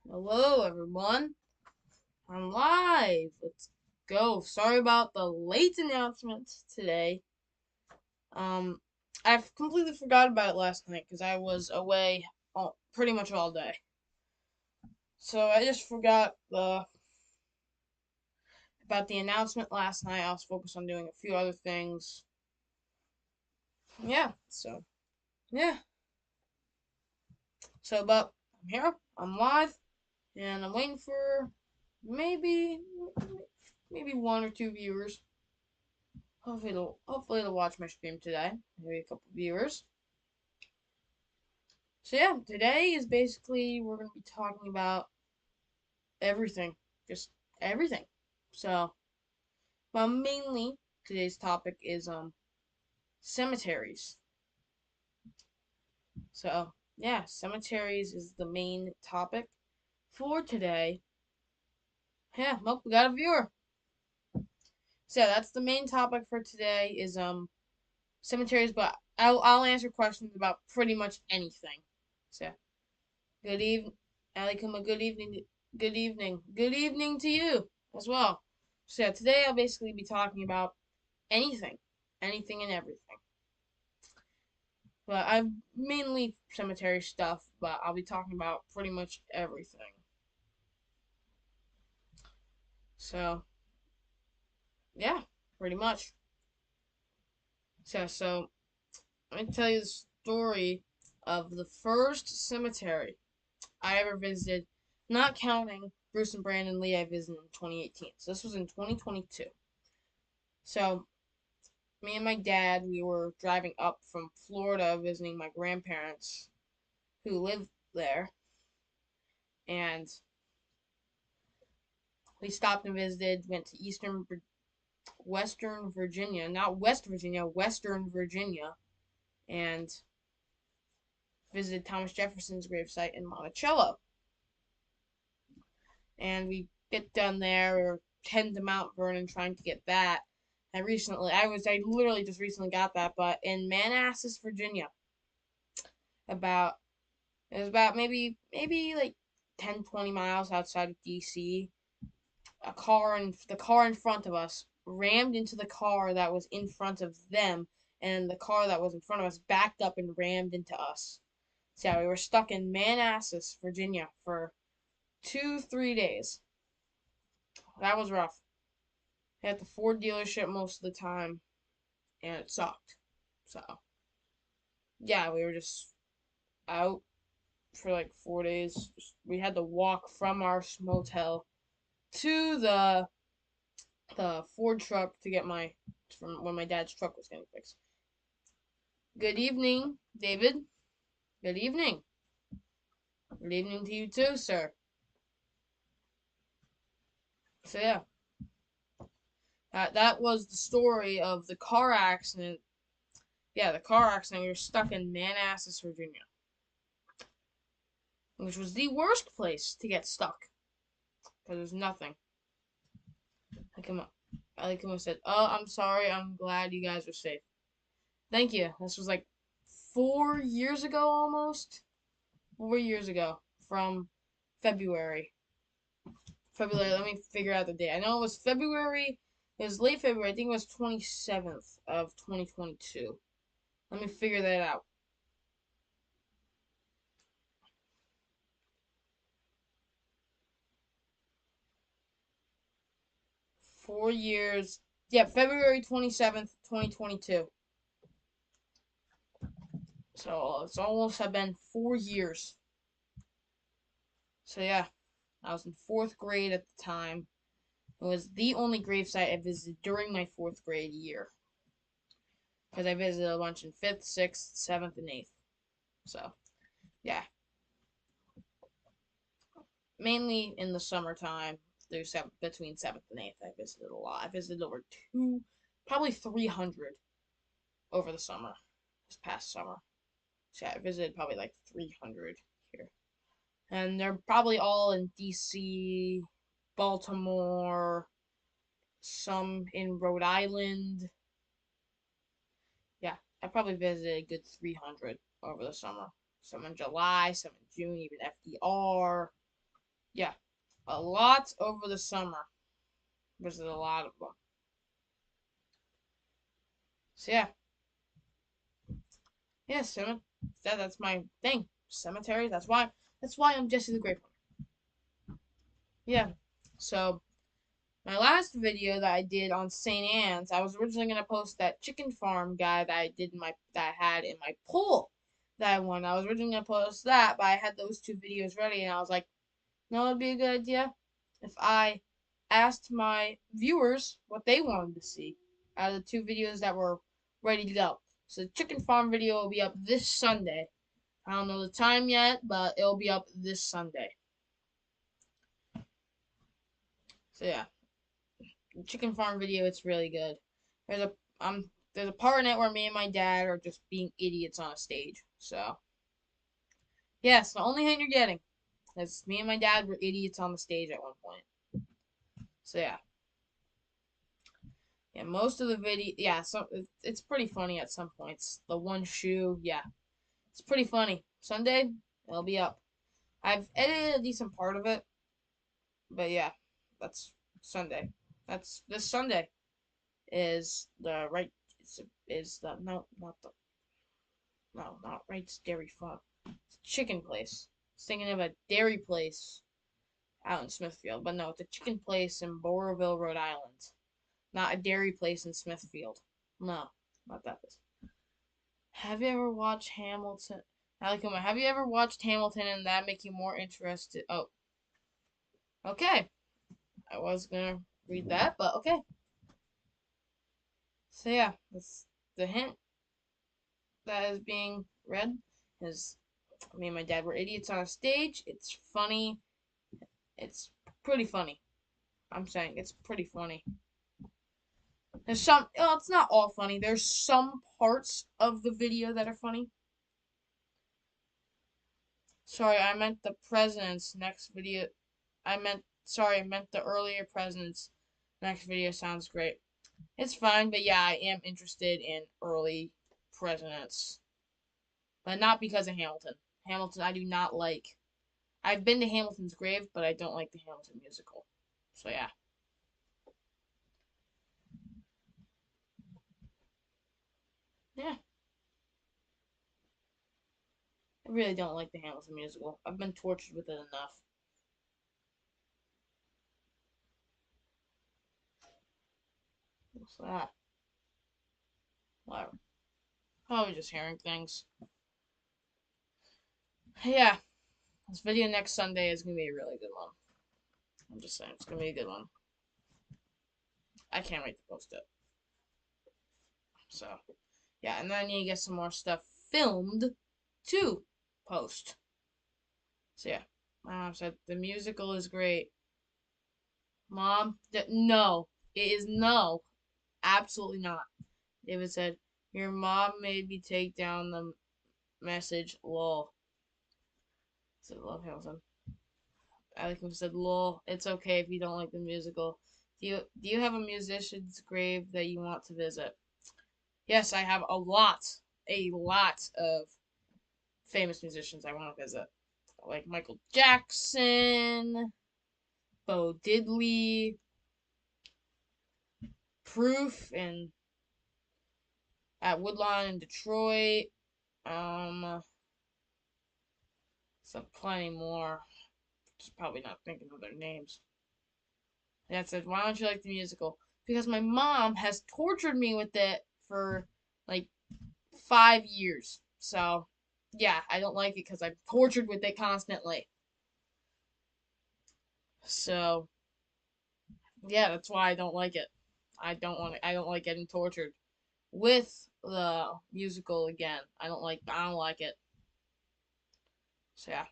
Hello, everyone. I'm live. Let's go. Sorry about the late announcement today. Um, I've completely forgot about it last night because I was away pretty much all day. So I just forgot about the announcement last night. I was focused on doing a few other things. Yeah. Yeah. But I'm here. I'm live, and I'm waiting for maybe maybe one or two viewers. Hopefully they'll watch my stream today. Maybe a couple viewers. So yeah, today is basically we're gonna be talking about everything, just everything. So, but mainly today's topic is cemeteries. So yeah, cemeteries is the main topic for today. Yeah, well, we got a viewer. So yeah, that's the main topic for today is cemeteries, but I'll answer questions about pretty much anything. So good evening, Ali Kuma. Good evening. Good evening. Good evening to you as well. So yeah, today I'll basically be talking about anything, anything and everything. But I've mainly cemetery stuff, but I'll be talking about pretty much everything. So yeah, pretty much. So let me tell you the story of the first cemetery I ever visited, not counting Bruce and Brandon Lee I visited in 2018. So this was in 2022. So me and my dad, we were driving up from Florida visiting my grandparents who live there, and we stopped and visited, went to Western Virginia, not West Virginia, Western Virginia, and visited Thomas Jefferson's gravesite in Monticello. And we get down there, or heading to Mount Vernon trying to get that. I literally just recently got that, but in Manassas, Virginia, about it was about maybe like 10, 20 miles outside of DC. The car in front of us rammed into the car that was in front of them, and the car that was in front of us backed up and rammed into us. So yeah, we were stuck in Manassas, Virginia for 2, 3 days. That was rough. At the Ford dealership most of the time, and it sucked. So yeah, we were just out for like 4 days. We had to walk from our motel to the Ford truck to get my from when my dad's truck was getting fixed. Good evening, David. Good evening. Good evening to you too, sir. So yeah, that was the story of the car accident. Yeah, the car accident. We were stuck in Manassas, Virginia, which was the worst place to get stuck because there's nothing. I come up. I come said, "Oh, I'm sorry. I'm glad you guys are safe. Thank you." This was like 4 years ago, almost 4 years ago from February. February. Let me figure out the date. I know it was February. It was late February. I think it was 27th of 2022. Let me figure that out. 4 years. Yeah, February 27th, 2022. So it's almost have been 4 years. So yeah, I was in fourth grade at the time. It was the only gravesite I visited during my fourth grade year. Because I visited a bunch in fifth, sixth, seventh, and eighth. So, yeah. Mainly in the summertime, between seventh and eighth, I visited a lot. I visited over probably 300 over the summer, this past summer. So, yeah, I visited probably like 300 here. And they're probably all in DC, Baltimore, some in Rhode Island. Yeah, I probably visited a good 300 over the summer. Some in July, some in June, even FDR. Yeah, a lot over the summer. There's a lot of them. So yeah, yeah, that's my thing. Cemetery. That's why I'm Jesse the Great One. Yeah. So my last video that I did on St. Anne's, I was originally gonna post that chicken farm guy that I had in my poll that I won. I was originally gonna post that, but I had those two videos ready, and I was like, no, it'd be a good idea if I asked my viewers what they wanted to see out of the two videos that were ready to go. So the chicken farm video will be up this Sunday. I don't know the time yet, but it'll be up this Sunday. So yeah, the chicken farm video, it's really good. There's a there's a part in it where me and my dad are just being idiots on a stage. So yes, the only thing you're getting is me and my dad were idiots on the stage at one point. So yeah. Yeah, most of the video, yeah, so it's pretty funny at some points. The one shoe, yeah, it's pretty funny. Sunday, it'll be up. I've edited a decent part of it, but yeah, that's Sunday. That's this Sunday is the right is the no not the no not Wright's Dairy Farm. It's a chicken place. I was thinking of a dairy place out in Smithfield, but no, it's a chicken place in Bowerville, Rhode Island. Not a dairy place in Smithfield. No, not that place. Have you ever watched Hamilton? Have you ever watched Hamilton and that make you more interested? Oh, okay. I was gonna read that, but okay. So yeah, that's the hint that is being read. Is me and my dad were idiots on a stage. It's funny. It's pretty funny. I'm saying it's pretty funny. There's some. Oh, it's not all funny. There's some parts of the video that are funny. Sorry, I meant the president's next video. I meant the earlier president's next video sounds great. It's fine, but yeah, I am interested in early presidents. But not because of Hamilton. Hamilton, I do not like. I've been to Hamilton's grave, but I don't like the Hamilton musical. So yeah. Yeah. I really don't like the Hamilton musical. I've been tortured with it enough. What's that? Whatever. Probably just hearing things. Yeah. This video next Sunday is gonna be a really good one. I'm just saying, it's gonna be a good one. I can't wait to post it. So, yeah, and then I need to get some more stuff filmed to post. So, yeah, my mom said the musical is great. Mom, no, it is no, absolutely not. David said, your mom made me take down the message, lol. I said, love Hamilton. Alex said, lol, it's okay if you don't like the musical. Do you have a musician's grave that you want to visit? Yes, I have a lot of famous musicians I want to visit. Like Michael Jackson, Bo Diddley, Proof, and at Woodlawn in Detroit. So plenty more. Just probably not thinking of their names. Dad said, "Why don't you like the musical?" Because my mom has tortured me with it for like 5 years. So yeah, I don't like it because I'm tortured with it constantly. So yeah, that's why I don't like it. I don't like getting tortured with the musical again. I don't like it. So yeah.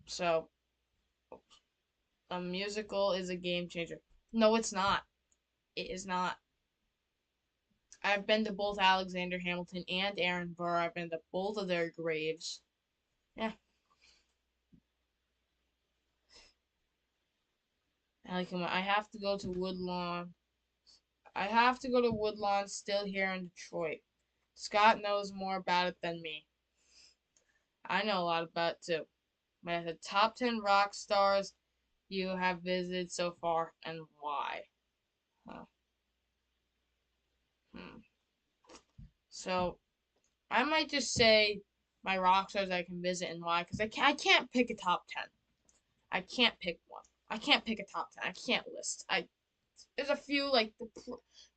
So a musical is a game changer. No, it's not. It is not. I've been to both Alexander Hamilton and Aaron Burr. I've been to both of their graves. Yeah. I have to go to Woodlawn. I have to go to Woodlawn still here in Detroit. Scott knows more about it than me. I know a lot about it too. The top 10 rock stars you have visited so far and why. Huh. Hmm. So I might just say my rock stars I can visit and why, because I can't pick a top 10. I can't pick one. I can't pick a top 10. I can't list. There's a few like the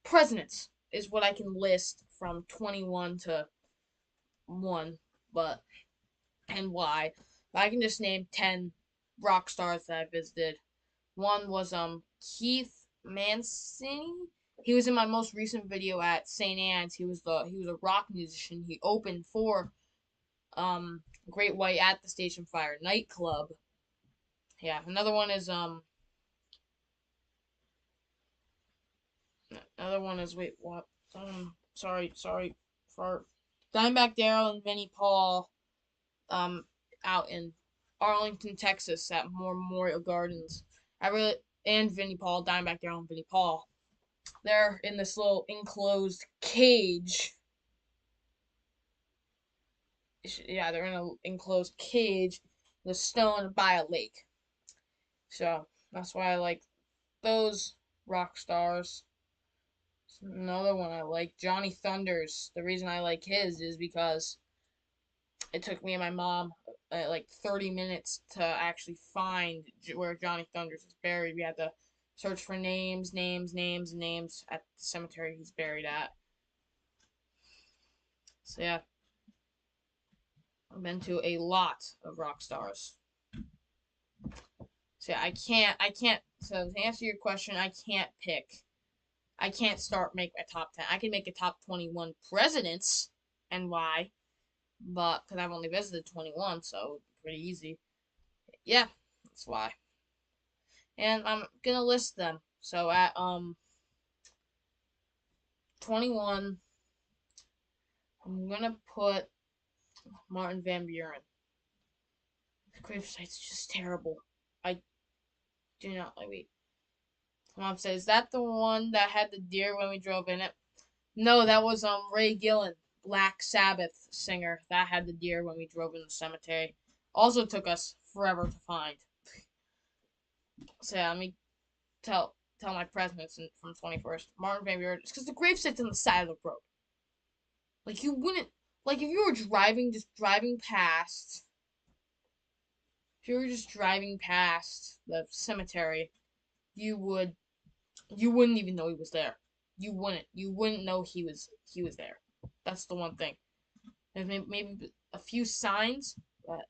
presidents is what I can list from 21 to 1, but and why. But I can just name 10 rock stars that I visited. One was Keith Mancini. He was in my most recent video at St. Anne's. He was a rock musician. He opened for Great White at the Station Fire nightclub. Yeah, another one is wait, what? Sorry for Dimebag Darrell and Vinnie Paul um out in Arlington, Texas at Memorial Gardens. I really and Vinnie Paul, Dimebag Darrell and Vinnie Paul. They're in this little enclosed cage. Yeah, they're in an enclosed cage, the stone by a lake. So that's why I like those rock stars. Another one I like, Johnny Thunders. The reason I like his is because it took me and my mom like 30 minutes to actually find where Johnny Thunders is buried. We had to search for names at the cemetery he's buried at. So yeah, I've been to a lot of rock stars. So yeah, I can't. So to answer your question, I can't pick. I can't make my top 10. I can make a top 21 presidents and why, but because I've only visited 21, so it's pretty easy. Yeah, that's why. And I'm gonna list them. So at 21, I'm gonna put Martin Van Buren. The gravesite's just terrible. I do not like. Wait, Mom says, "Is that the one that had the deer when we drove in it?" No, that was Ray Gillen, Black Sabbath singer, that had the deer when we drove in the cemetery. Also took us forever to find. So yeah, let me tell my presidents from 21st. Martin Van Buren. It's because the grave sits on the side of the road. Like you wouldn't like if you were driving past. If you were just driving past the cemetery, you would you wouldn't even know he was there. You wouldn't know he was there. That's the one thing. There's maybe a few signs, but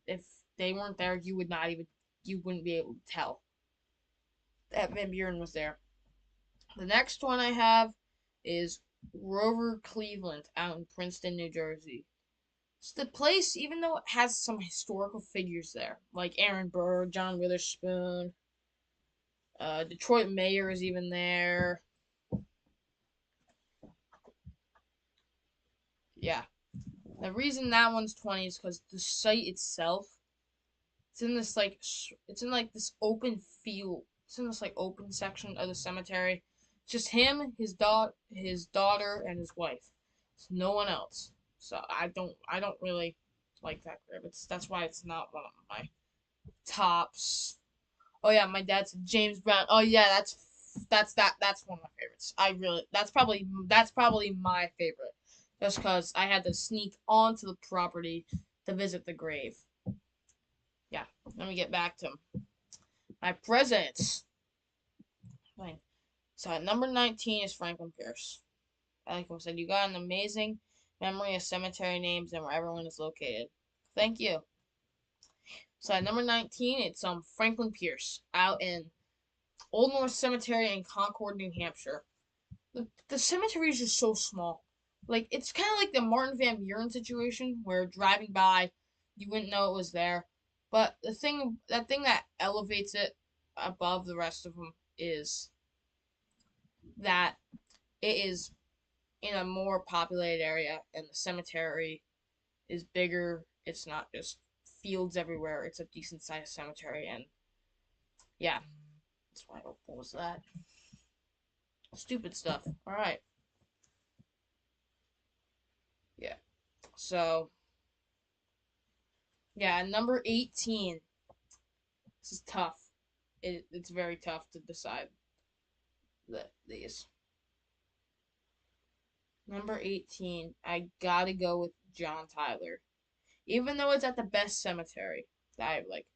if they weren't there, you wouldn't be able to tell that Van Buren was there. The next one I have is Grover Cleveland out in Princeton, New Jersey. It's the place, even though it has some historical figures there, like Aaron Burr, John Witherspoon, Detroit Mayor is even there. Yeah. The reason that one's 20 is because the site itself, it's in like this open field. It's in this like open section of the cemetery. It's just him, his daughter, and his wife. It's no one else. So I don't really like that grave. That's why it's not one of my tops. Oh yeah, my dad said James Brown. Oh yeah, that's one of my favorites. That's probably my favorite, just because I had to sneak onto the property to visit the grave. Yeah, let me get back to my presidents. Fine. So at number 19 is Franklin Pierce. Like I said, you got an amazing memory of cemetery names and where everyone is located. Thank you. So at number 19, it's Franklin Pierce out in Old North Cemetery in Concord, New Hampshire. The cemetery is just so small. Like it's kind of like the Martin Van Buren situation where driving by, you wouldn't know it was there. But that thing that elevates it above the rest of them is that it is in a more populated area and the cemetery is bigger. It's not just fields everywhere. It's a decent sized cemetery and yeah, that's why. What was that? Stupid stuff. All right. Yeah. So Yeah, number 18. This is tough. It's very tough to decide these. Number 18. I gotta go with John Tyler. Even though it's at the best cemetery that I like.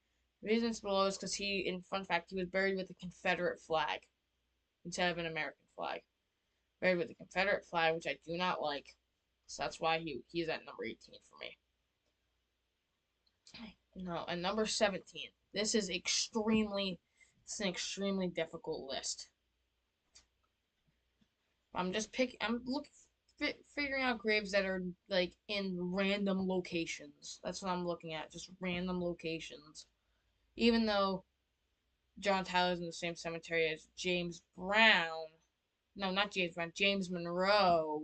The reason it's below is because in fun fact, he was buried with a Confederate flag instead of an American flag. Buried with a Confederate flag, which I do not like. So that's why he's at number 18 for me. No, and number 17. It's an extremely difficult list. I'm looking figuring out graves that are like in random locations. That's what I'm looking at, just random locations. Even though John Tyler's in the same cemetery as James Brown. No, not James Brown. James Monroe.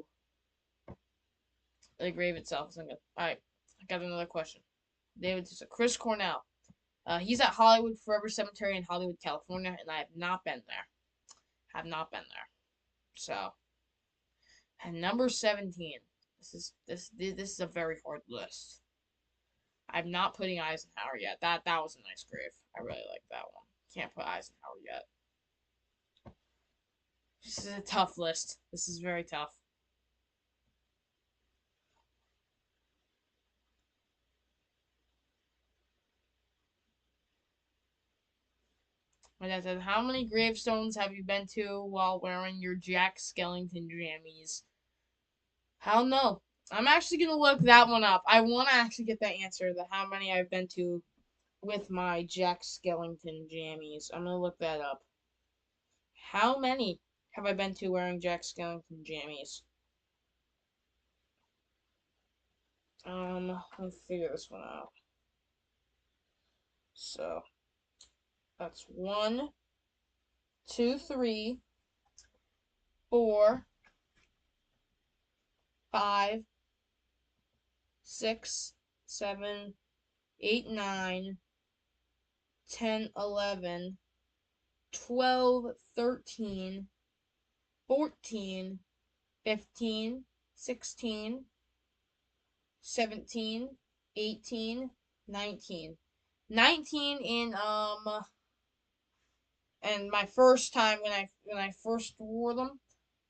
The grave itself is good. Alright, I got another question. Chris Cornell. He's at Hollywood Forever Cemetery in Hollywood, California, and I have not been there. Have not been there. So, and number 17. This is a very hard list. I'm not putting Eisenhower yet. That was a nice grave. I really like that one. Can't put Eisenhower yet. This is a tough list. This is very tough. My dad said, "How many gravestones have you been to while wearing your Jack Skellington jammies?" I don't know. I'm actually gonna look that one up. I want to actually get that answer. The how many I've been to with my Jack Skellington jammies. I'm gonna look that up. How many have I been to wearing Jack Skellington jammies? Let's figure this one out. So that's 1, 2, 3, 4, 5, 6, 7, 8, 9, 10, 11, 12, 13, 14, 15, 16, 17, 18, 19. 19 in and my first time when I first wore them,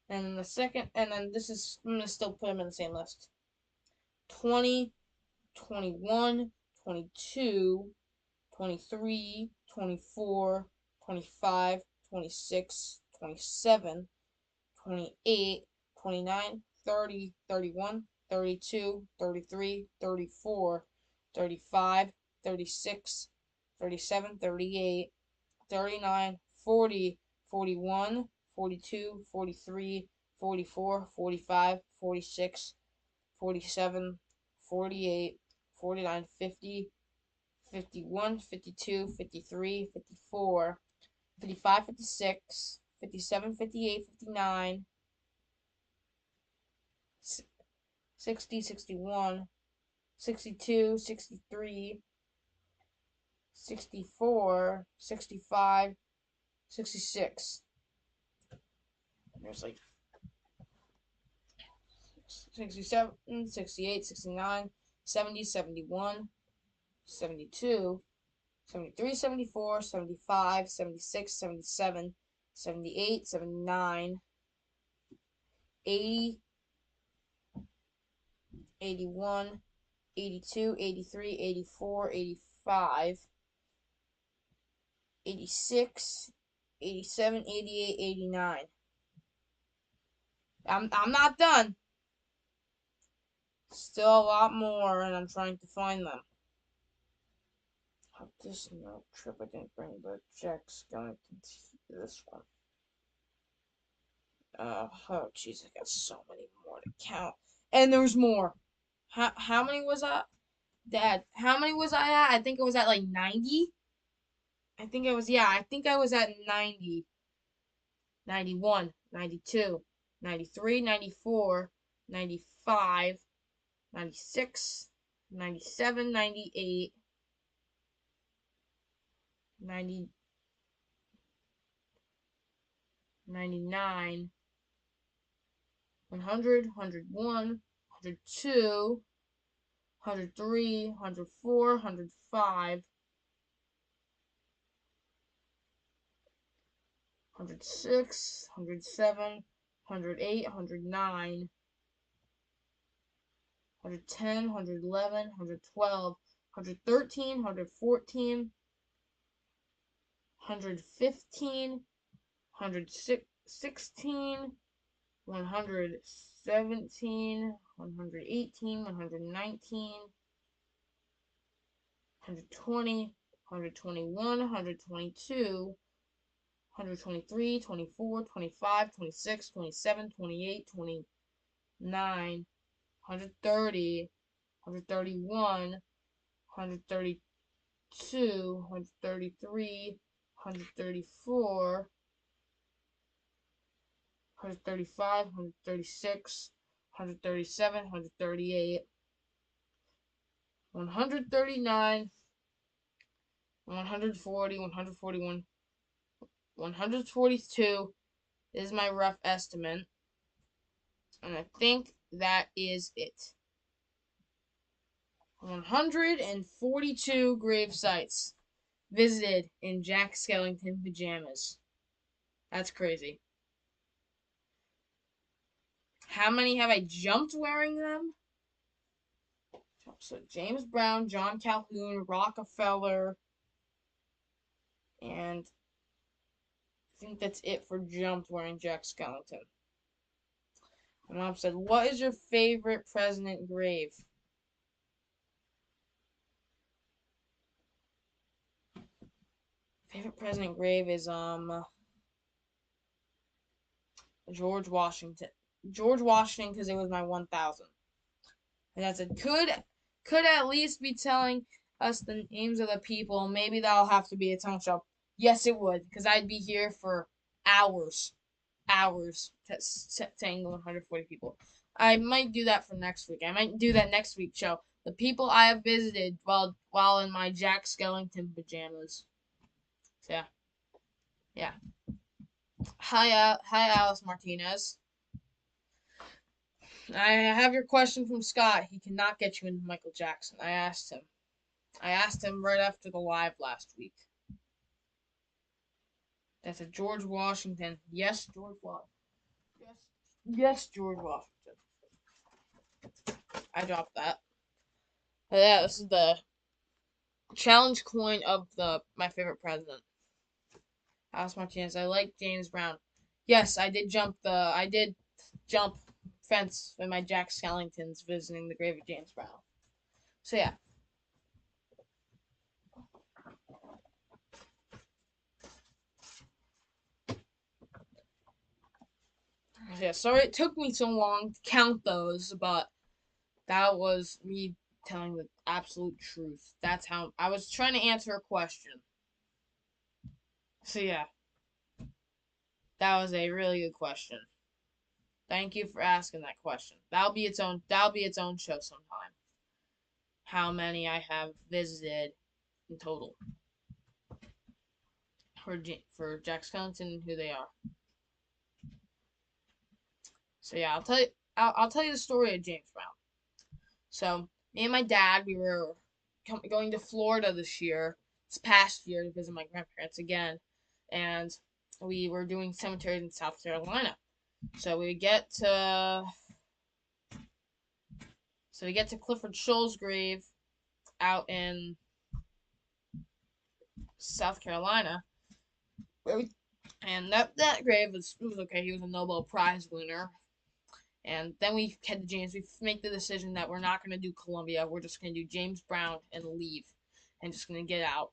and the second, and then I'm gonna still put them in the same list. 20, 21, 22, 23, 24, 25, 26, 27, 28, 29, 30, 31, 32, 33, 34, 35, 36, 37, 38, 39, 40, 41, 42, 43, 44, 45, 46, 47, 48, 49, 50, 51, 52, 53, 54, 55, 56, 57, 58, 59, 60, 61, 62, 63, 64, 65, 66. There's like 67, 68, 69, 70, 71, 72, 73, 74, 75, 76, 77, 78, 79, 80, 81, 82, 83, 84, 85, 86, 87, 88, 89. I'm not done. Still a lot more, and I'm trying to find them. This no trip, I didn't bring the checks. Going to this one. Oh, jeez, I got so many more to count. And there's more. How many was I? Dad, how many was I at? I think it was at like 90. I think I was at 90. 91, 92, 93, 94, 95, 96, 97, 98, 90, 99, 100, 101, 102, 103, 104, 105, 106, 107, 108, 109, 110, 111, 112, 113, 114, 115, 116, 117, 118, 119, 120, 121, 122, 123, 24, 25, 26, 27, 28, 29, 130, 131, 132, 133, 134, 135, 136, 137, 138, 139, 140, 141, 142 is my rough estimate. And I think that is it. 142 grave sites visited in Jack Skellington pajamas. That's crazy. How many have I jumped wearing them? So James Brown, John Calhoun, Rockefeller, and I think that's it for jumped wearing Jack Skellington. My mom said, "What is your favorite president grave?" Favorite president grave is George Washington. George Washington because it was my 1,000. And that's a could at least be telling us the names of the people. Maybe that'll have to be its own show. Yes, it would, because I'd be here for hours, saying the 140 people. I might do that for next week. I might do that next week show. The people I have visited while in my Jack Skellington pajamas. So yeah. Hi, Alice Martinez. I have your question from Scott. He cannot get you into Michael Jackson. I asked him. Right after the live last week. That's a George Washington. Yes, George Washington. Yes, George Washington. I dropped that. But yeah, this is the challenge coin of my favorite president. Alice Martinez. I like James Brown. Yes, I did jump fence when my Jack Skellington's visiting the grave of James Brown. So yeah. Yeah, sorry it took me so long to count those, but that was me telling the absolute truth. That's how I was trying to answer a question. So yeah, that was a really good question. Thank you for asking that question. That'll be its own show sometime. How many I have visited in total for Jack Skellington and who they are. So yeah, I'll tell you the story of James Brown. So me and my dad, we were going to Florida this past year to visit my grandparents again, and we were doing cemeteries in South Carolina. So we get to Clifford Scholl's grave out in South Carolina, and that grave was okay. He was a Nobel Prize winner. And then we head to James. We make the decision that we're not going to do Columbia. We're just going to do James Brown and leave, and just going to get out.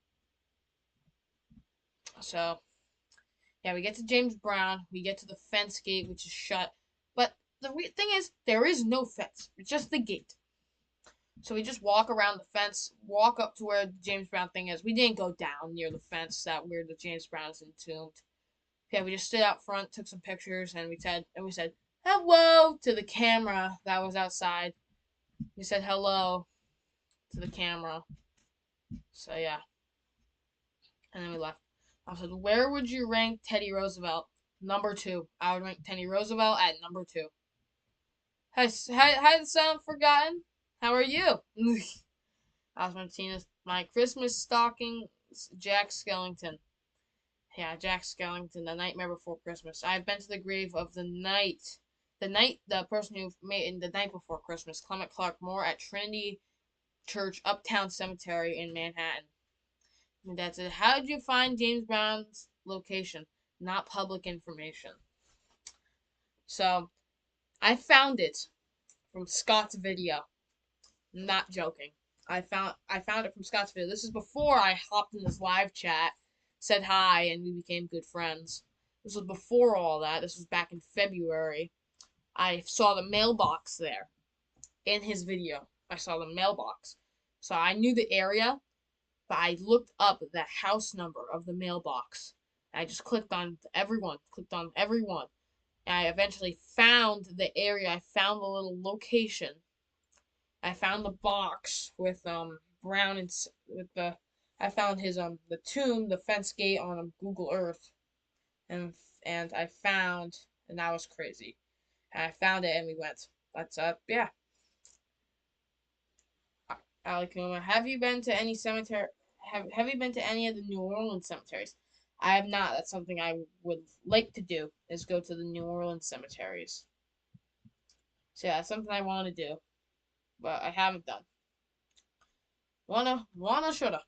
So yeah, we get to James Brown. We get to the fence gate, which is shut. But the weird thing is, there is no fence. It's just the gate. So we just walk around the fence, walk up to where the James Brown thing is. We didn't go down near the fence where the James Brown is entombed. Yeah, we just stood out front, took some pictures, and we said hello to the camera that was outside. We said hello to the camera. So yeah. And then we left. I said, where would you rank Teddy Roosevelt? Number 2. I would rank Teddy Roosevelt at number 2. Has it sound forgotten? How are you? Osmontinus, my Christmas stocking, Jack Skellington. Yeah, Jack Skellington, The Nightmare Before Christmas. I've been to the grave of the person who made The Night Before Christmas, Clement Clark Moore, at Trinity Church Uptown Cemetery in Manhattan. And that's it. How did you find James Brown's location? Not public information. So, I found it from Scott's video. Not joking. I found it from Scott's video. This is before I hopped in this live chat, said hi, and we became good friends. This was before all that. This was back in February. I saw the mailbox there in his video. I saw the mailbox. So I knew the area, but I looked up the house number of the mailbox. I just clicked on everyone, and I eventually found the area. I found the little location. I found the box with Brown and with the. I found his the tomb, the fence gate on Google Earth, and I found, and that was crazy. And I found it and we went. That's yeah. Alikuma, have you been to any cemetery? Have you been to any of the New Orleans cemeteries? I have not. That's something I would like to do, is go to the New Orleans cemeteries. So yeah, that's something I want to do, but I haven't done. Wanna, shoulda.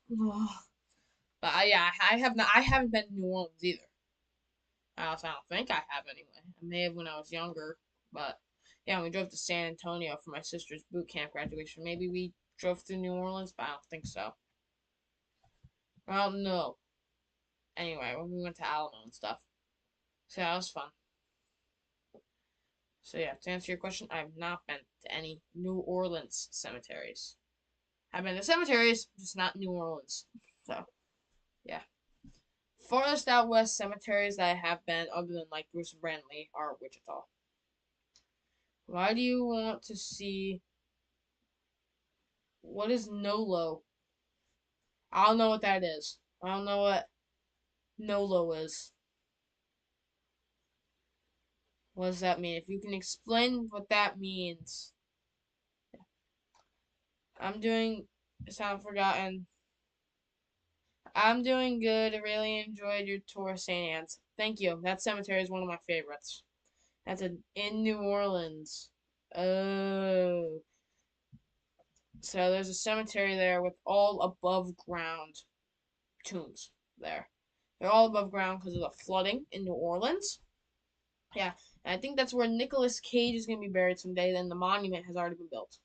But yeah, I have not. I haven't been to New Orleans either. I don't think I have anyway. I may have when I was younger, but yeah, we drove to San Antonio for my sister's boot camp graduation. Maybe we drove through New Orleans, but I don't think so. Well, no. Anyway, when we went to Alamo and stuff, so that was fun. So yeah, to answer your question, I've not been to any New Orleans cemeteries. I've been to cemeteries, just not New Orleans. So yeah. Farthest out west cemeteries that I have been, other than like Bruce and Brantley, are Wichita. Why do you want to see? What is Nolo? I don't know what that is. I don't know what Nolo is. What does that mean? If you can explain what that means. I'm doing. Sound forgotten. I'm doing good. I really enjoyed your tour of St. Anne's. Thank you. That cemetery is one of my favorites. That's in New Orleans. Oh. So there's a cemetery there with all above ground tombs there. They're all above ground because of the flooding in New Orleans. Yeah, and I think that's where Nicolas Cage is going to be buried someday. Then the monument has already been built.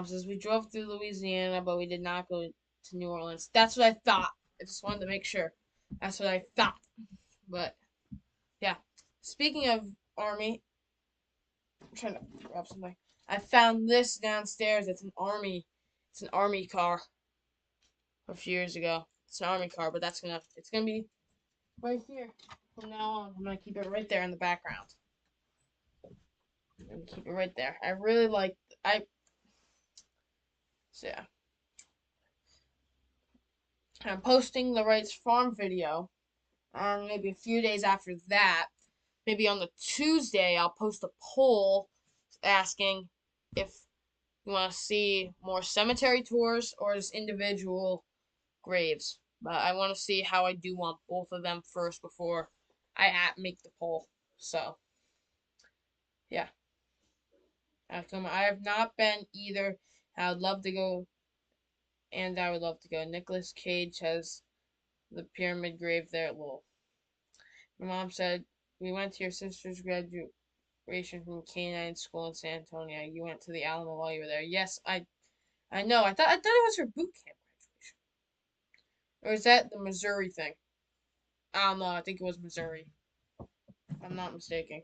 Says we drove through Louisiana, but we did not go to New Orleans. That's what I thought. I just wanted to make sure. That's what I thought. But yeah, speaking of army, I'm trying to grab something. I found this downstairs. It's an army. It's an army car. A few years ago. It's an army car, but it's gonna be right here from now on. I'm gonna keep it right there in the background. I'm gonna keep it right there. I really like so yeah. I'm posting the Wrights Farm video, and maybe a few days after that, maybe on the Tuesday, I'll post a poll asking if you want to see more cemetery tours or just individual graves. But I want to see how I do on both of them first before I make the poll. So, yeah. I have not been either. I would love to go, and I would love to go. Nicolas Cage has the pyramid grave there. Well, my mom said we went to your sister's graduation from Canine School in San Antonio. You went to the Alamo while you were there. Yes, I know. I thought it was her boot camp graduation, or is that the Missouri thing? I don't know. I think it was Missouri. If I'm not mistaken.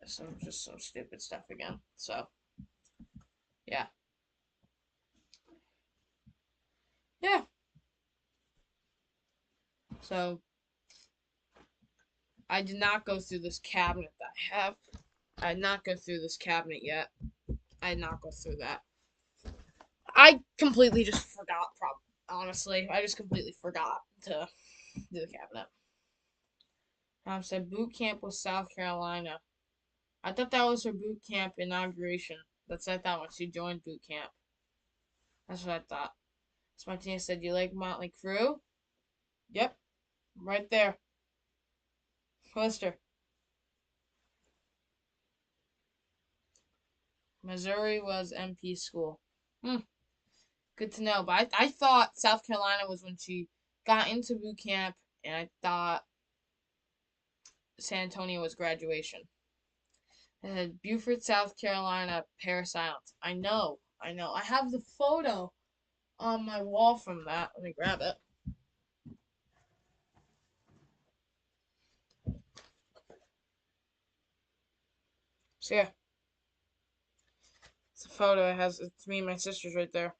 Just some stupid stuff again. So yeah, yeah. So I did not go through this cabinet that I have. I did not go through this cabinet yet. I did not go through that. I completely just forgot. Honestly, I just completely forgot to do the cabinet. Said boot camp was South Carolina. I thought that was her boot camp inauguration. That's what I thought when she joined boot camp. That's what I thought. So Martinez said, "You like Motley Crue?" Yep, right there. Poster. Missouri was MP school. Hmm, good to know. But I thought South Carolina was when she got into boot camp, and I thought San Antonio was graduation. It had Beaufort, South Carolina, Paris Island. I know, I know. I have the photo on my wall from that. Let me grab it. So yeah, it's a photo. It has it's me and my sisters right there.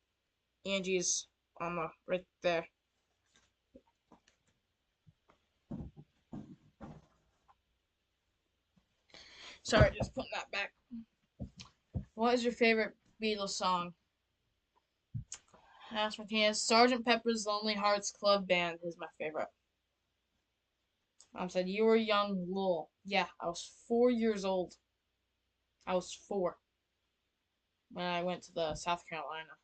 Angie's on the right there. Sorry, just putting that back. What is your favorite Beatles song? Ask Martinez. Sergeant Pepper's Lonely Hearts Club Band is my favorite. Said you were young, Lowell. Yeah, I was 4 years old. I was four when I went to the South Carolina.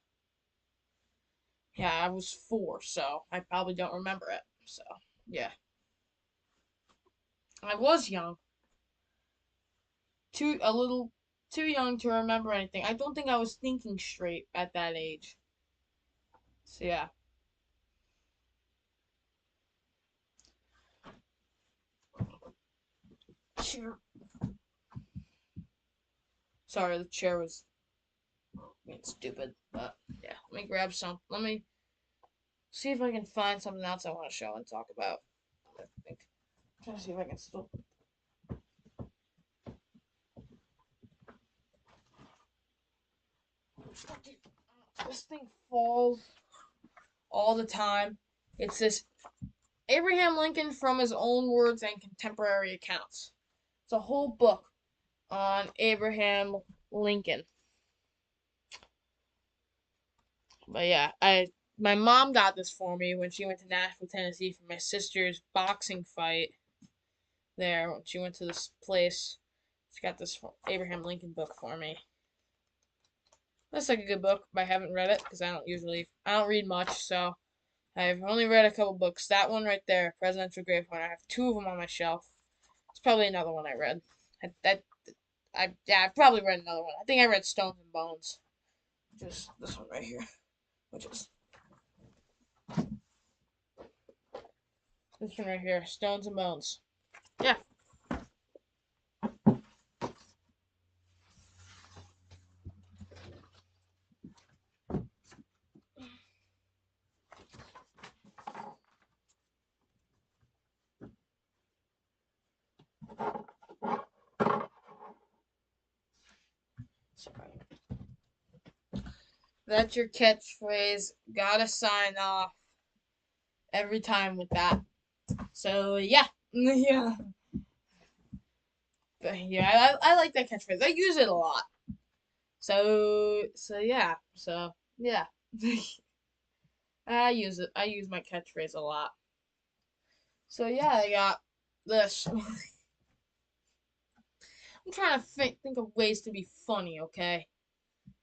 Yeah, I was four, so I probably don't remember it. So yeah, I was young, too a little too young to remember anything. I don't think I was thinking straight at that age. So yeah. Chair. Sorry, the chair was being stupid, but yeah. Let me grab some. Let me see if I can find something else I want to show and talk about. I think. I'm trying to see if I can still. This thing falls all the time. It's this Abraham Lincoln from his own words and contemporary accounts. It's a whole book on Abraham Lincoln. But yeah, I my mom got this for me when she went to Nashville, Tennessee for my sister's boxing fight there. When she went to this place, she got this Abraham Lincoln book for me. Looks like a good book, but I haven't read it because I don't read much, so I've only read a couple books. That one right there, Presidential Grave Point. I have two of them on my shelf. It's probably another one I read. I probably read another one. I think I read Stones and Bones, just this one right here, which is this one right here, Stones and Bones. Yeah. Sorry. That's your catchphrase. Gotta sign off every time with that. So yeah, yeah, but yeah. I like that catchphrase. I use it a lot. So yeah. I use it. I use my catchphrase a lot. So yeah, I got this. I'm trying to think of ways to be funny. Okay.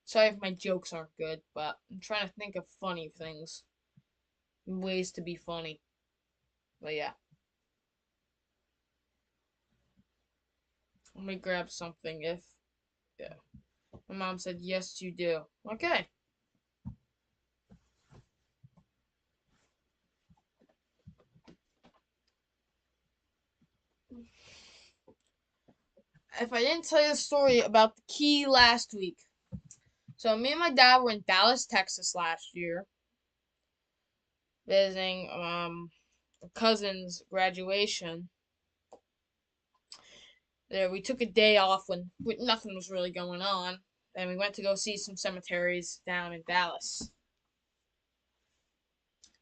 Sorry if my jokes aren't good, but I'm trying to think of funny things, ways to be funny. But yeah, let me grab something. If yeah, my mom said yes, you do. Okay. If I didn't tell you the story about the key last week, so me and my dad were in Dallas, Texas last year, visiting a cousin's graduation. There, we took a day off when nothing was really going on, and we went to go see some cemeteries down in Dallas.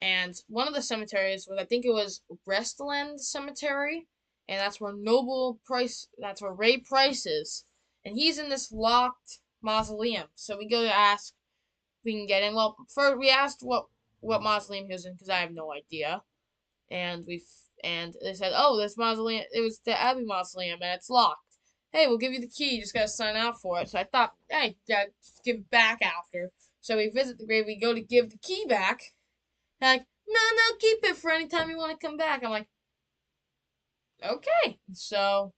And one of the cemeteries was, I think it was Restland Cemetery, and that's where that's where Ray Price is, and he's in this locked mausoleum. So we go to ask if we can get in. Well, first we asked what mausoleum he was in because I have no idea, and they said, oh, this mausoleum, it was the Abbey Mausoleum, and it's locked. hey, we'll give you the key. You just gotta sign out for it. So I thought, hey, yeah, just give it back after. So we visit the grave. We go to give the key back. They're like, no, no, keep it for any time you want to come back. I'm like, okay. So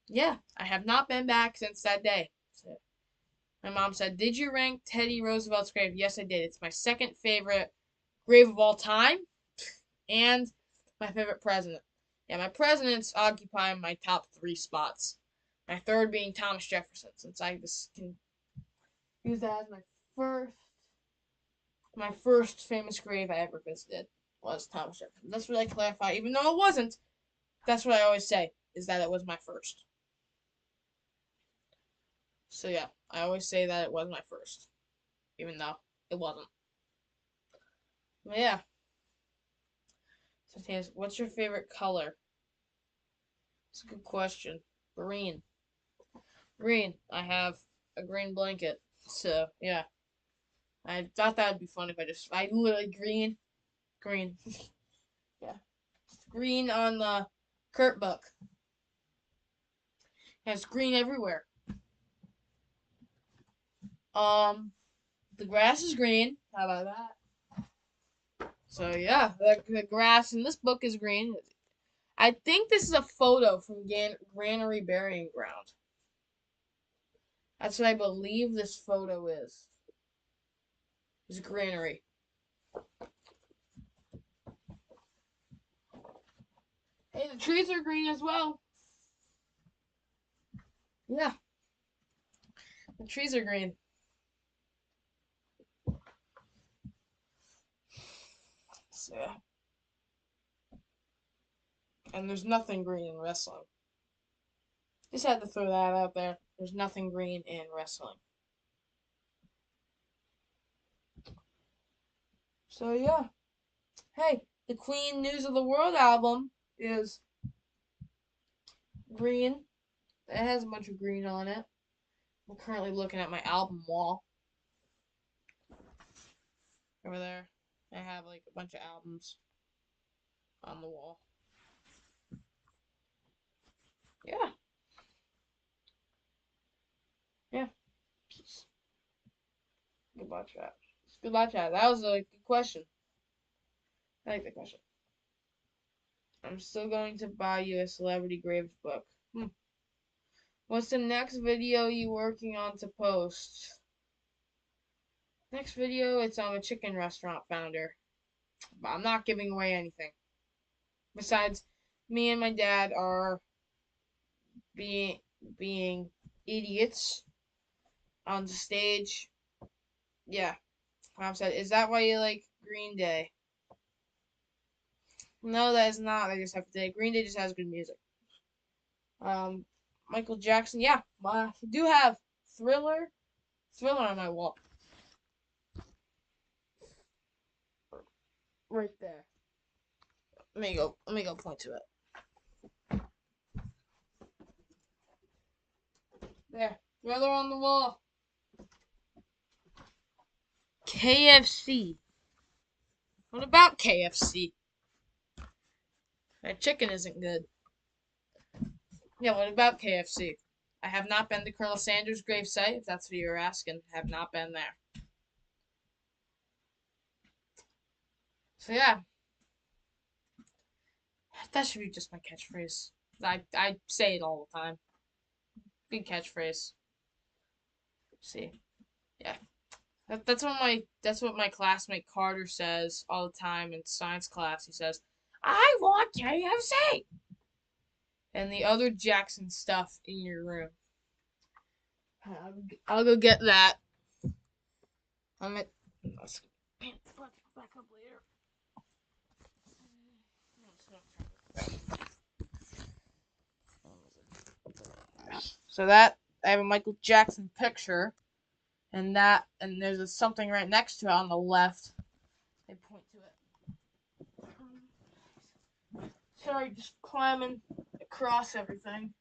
yeah, I have not been back since that day. So my mom said, did you rank Teddy Roosevelt's grave? Yes, I did. It's my second favorite grave of all time and my favorite president. Yeah, my presidents occupy my top three spots. My third being Thomas Jefferson, since I just can use that as my first famous grave I ever visited was Thomas Jefferson. That's what I clarify, even though it wasn't. That's what I always say, is that it was my first. So yeah, I always say that it was my first, even though it wasn't. But yeah. So Taz, what's your favorite color? It's a good question. Green. Green. I have a green blanket. So yeah. I thought that would be fun if I literally green. Yeah. Green on the Kurt book. It has green everywhere. The grass is green. How about that? So yeah, the grass in this book is green. I think this is a photo from Granary Burying Ground. That's what I believe this photo is. It's Granary. Hey, the trees are green as well. Yeah, the trees are green. So, yeah. And there's nothing green in wrestling. Just had to throw that out there. There's nothing green in wrestling. So yeah. Hey, the Queen News of the World album is green. It has a bunch of green on it. I'm currently looking at my album wall. Over there. I have like a bunch of albums on the wall. Yeah. Yeah. Goodbye, chat. Goodbye, chat. That was a good question. I like that question. I'm still going to buy you a Celebrity Graves book. What's the next video you working on to post? Next video, it's on a chicken restaurant founder. But I'm not giving away anything. Besides, me and my dad are being being idiots on the stage. Yeah. Mom said, is that why you like Green Day? No, that is not. I just have to say, Green Day just has good music. Michael Jackson, yeah. I do have Thriller on my wall. Right there. Let me go point to it. There. Thriller on the wall. KFC. What about KFC? That chicken isn't good. Yeah, what about KFC? I have not been to Colonel Sanders' gravesite, if that's what you're asking. I have not been there. So yeah. That should be just my catchphrase. I say it all the time. Good catchphrase. See. Yeah. That's what my classmate Carter says all the time in science class. He says, "I want KFC." And the other Jackson stuff in your room. I'll go get that. I'm at. Let's back up later. So that I have a Michael Jackson picture, and there's something right next to it on the left. I point to it. Sorry, just climbing across everything.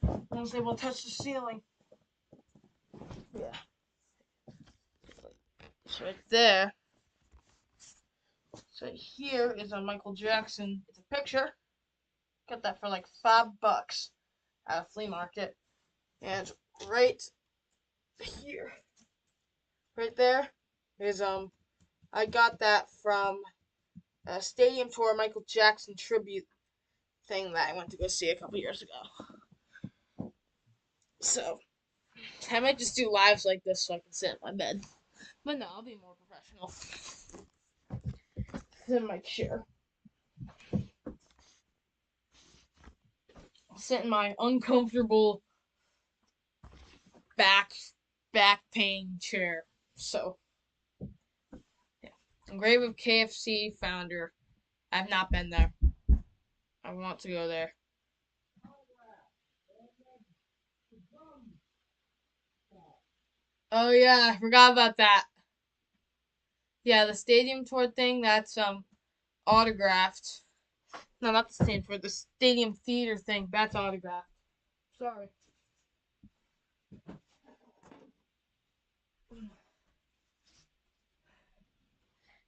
I was able to touch the ceiling. Yeah. It's right there. So here is a Michael Jackson. It's a picture. Got that for like $5. at a flea market, and right here, right there, is I got that from a stadium tour Michael Jackson tribute thing that I went to go see a couple years ago. So I might just do lives like this so I can sit in my bed. But no, I'll be more professional. Sit in my chair. I'll sit in my uncomfortable back back pain chair. So yeah. Grave of KFC founder. I've not been there. I want to go there. Oh yeah, I forgot about that. Yeah, the stadium tour thing, that's autographed. No, not the stadium tour, the stadium theater thing, that's autographed. Sorry.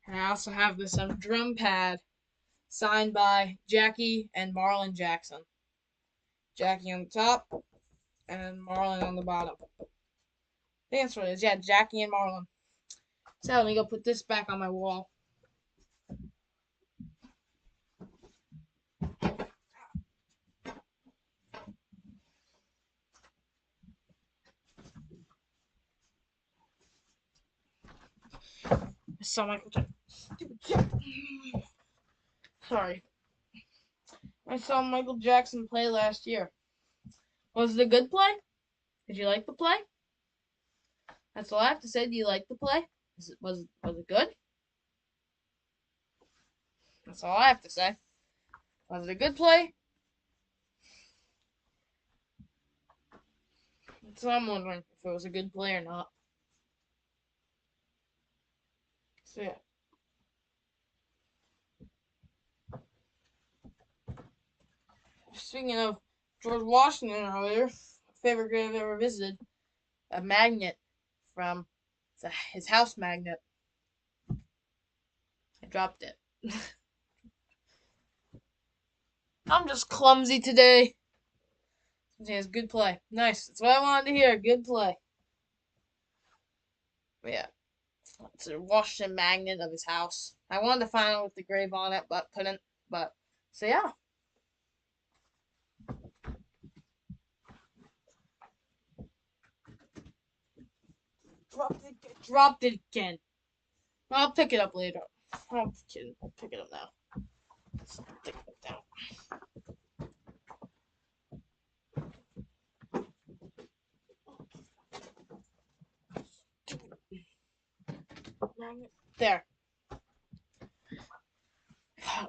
And I also have this drum pad signed by Jackie and Marlon Jackson. Jackie on the top and Marlon on the bottom. I think that's what it is. Yeah, Jackie and Marlon. So let me go put this back on my wall. I saw Michael Jackson. Sorry. I saw Michael Jackson play last year. Was it a good play? Did you like the play? That's all I have to say. Do you like the play? Was it good? That's all I have to say. Was it a good play? So I'm wondering if it was a good play or not. So yeah. Speaking of George Washington earlier, favorite grave I've ever visited, a magnet from his house magnet. I dropped it. I'm just clumsy today. It's good play. Nice. That's what I wanted to hear. Good play. But yeah. It's a Washington magnet of his house. I wanted to find out with the grave on it, but couldn't. But so yeah. Dropped it again. I'll pick it up later. I'm kidding. I'll pick it up now. Let's pick it up now. There.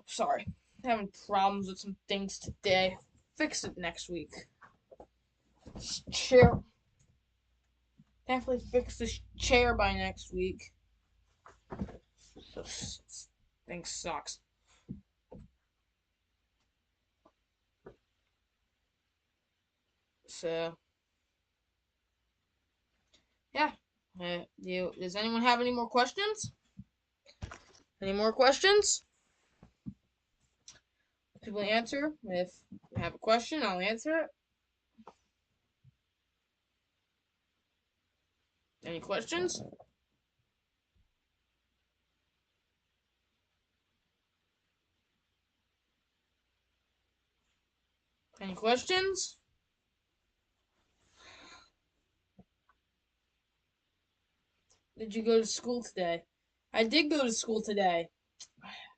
Sorry. Having problems with some things today. Fix it next week. Chair. Definitely fix this chair by next week. So, thing sucks. So, yeah. Does anyone have any more questions? Any more questions? People answer. If you have a question, I'll answer it. Any questions? Any questions? Did you go to school today? I did go to school today.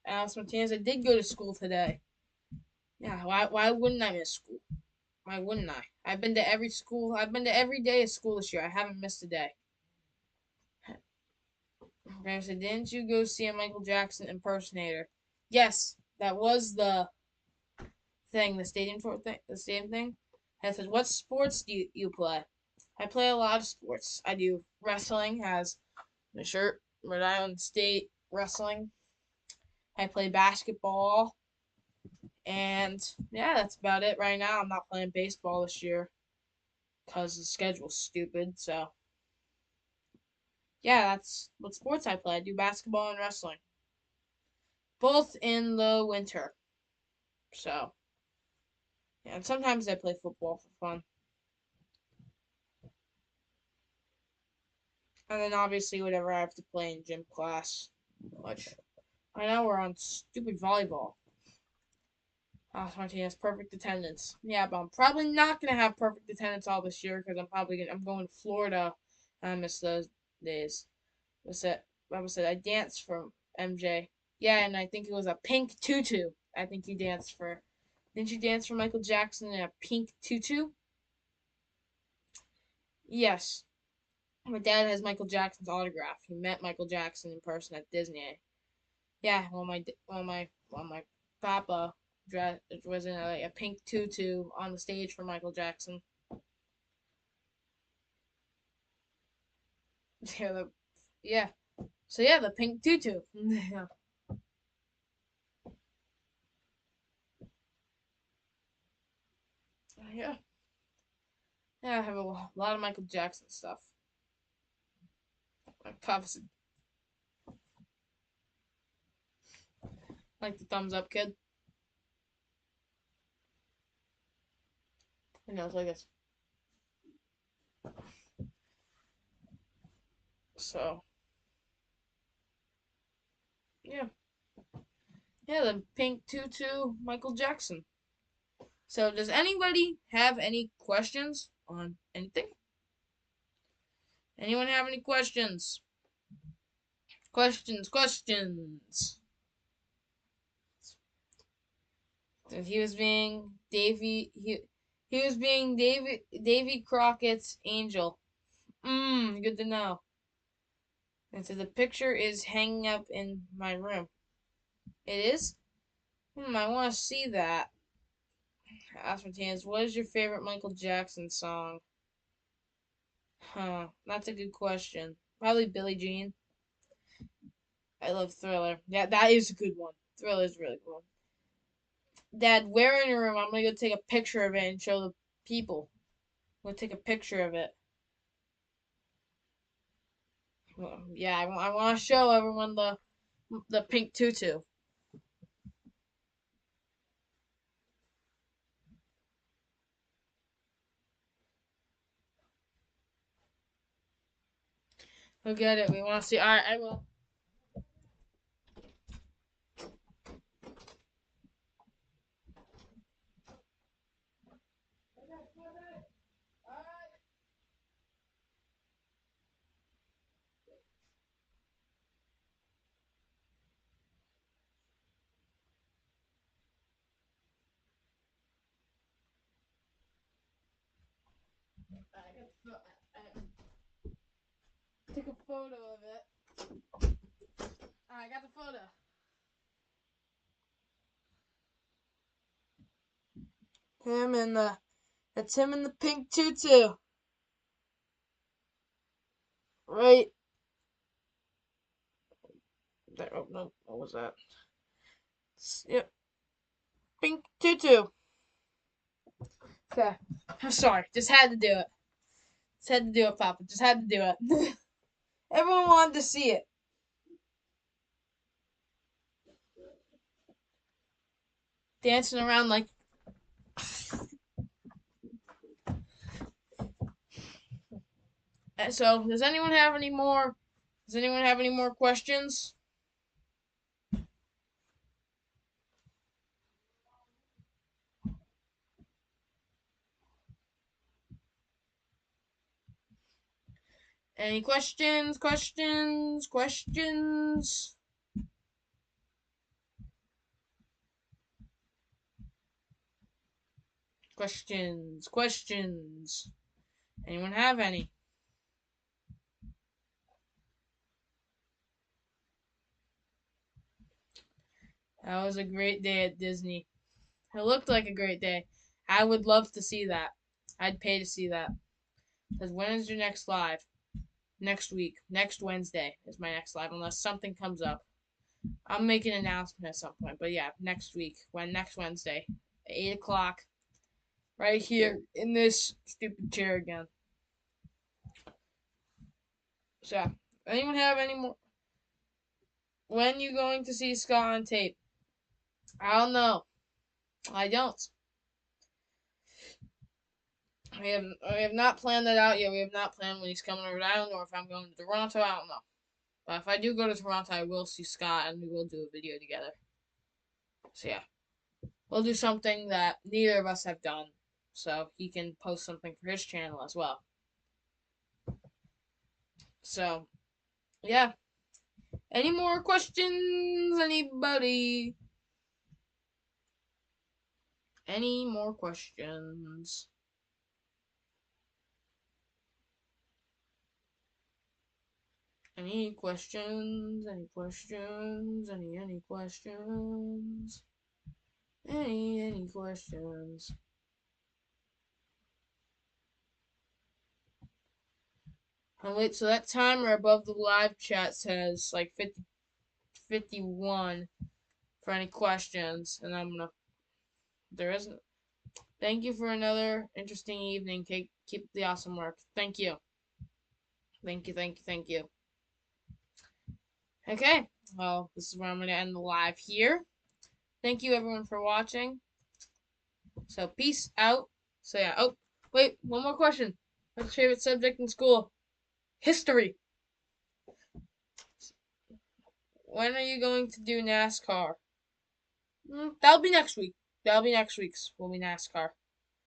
Alice Martinez, I did go to school today. Yeah, why wouldn't I miss school? Why wouldn't I? I've been to every school. I've been to every day of school this year. I haven't missed a day. Okay, so didn't you go see a Michael Jackson impersonator? Yes, that was the thing, the stadium tour thing, the stadium thing. I said, "What sports do you play?" I play a lot of sports. I do wrestling, has the shirt, Rhode Island State wrestling. I play basketball, and yeah, that's about it right now. I'm not playing baseball this year because the schedule's stupid. So yeah, that's what sports I play. I do basketball and wrestling, both in the winter. So Yeah, and sometimes I play football for fun. And then obviously whatever I have to play in gym class. Which I know we're on stupid volleyball. Martinez, perfect attendance. Yeah, but I'm probably not gonna have perfect attendance all this year because I'm going to Florida. I miss those days. What's it? What was it? I danced for MJ. Yeah, and I think it was a pink tutu. I think you danced for. Didn't you dance for Michael Jackson in a pink tutu? Yes. My dad has Michael Jackson's autograph. He met Michael Jackson in person at Disney. Yeah, when my papa was in a pink tutu on the stage for Michael Jackson. Yeah, yeah. So yeah, the pink tutu. Yeah, yeah. Yeah, I have a lot of Michael Jackson stuff. My papa's like the thumbs up kid. You know, it's like this. So yeah, yeah, the pink tutu, Michael Jackson. So does anybody have any questions on anything? Anyone have any questions? Questions. He was being he was being Davy Crockett's angel. Good to know. And so the picture is hanging up in my room. It is? I want to see that. Ask Martinez, what is your favorite Michael Jackson song? Huh, that's a good question. Probably Billie Jean. I love Thriller. Yeah, that is a good one. Thriller is really cool. Dad, where in your room? I'm gonna go take a picture of it and show the people. I'm gonna take a picture of it. Well, yeah, I want to show everyone the pink tutu. Who get it? We want to see. All right, I will. I took a photo of it. I got the photo. Him and the That's him in the pink tutu. Right there. Oh no, what was that? Yep, pink tutu. Okay. I'm sorry. Just had to do it. Just had to do it, Papa. Just had to do it. Everyone wanted to see it. Dancing around like. So, does anyone have any more? Does anyone have any more questions? Any questions? Questions? Questions? Anyone have any? That was a great day at Disney. It looked like a great day. I would love to see that. I'd pay to see that. Because when is your next live? Next week. Next Wednesday is my next live, unless something comes up. I'll make an announcement at some point. But yeah, next week. Next Wednesday. At 8 o'clock. Right here in this stupid chair again. So, anyone have any more? When you going to see Scott on tape? I don't know. I don't. We have not planned that out yet. We have not planned when he's coming to Rhode Island or if I'm going to Toronto. I don't know. But if I do go to Toronto, I will see Scott and we will do a video together. So yeah, we'll do something that neither of us have done, so he can post something for his channel as well. So yeah. Any more questions? Anybody? Any more questions? Any questions? Any questions? Any questions? Any questions? Oh wait, so that timer above the live chat says like 51 for any questions, and I'm gonna. There isn't. Thank you for another interesting evening. Keep the awesome work. Thank you. Thank you. Thank you. Thank you. Okay. Well, this is where I'm gonna end the live here. Thank you everyone for watching. So peace out. So yeah. Oh wait, one more question. What's your favorite subject in school? History. When are you going to do NASCAR? That'll be next week. That'll be next week's. Will be NASCAR.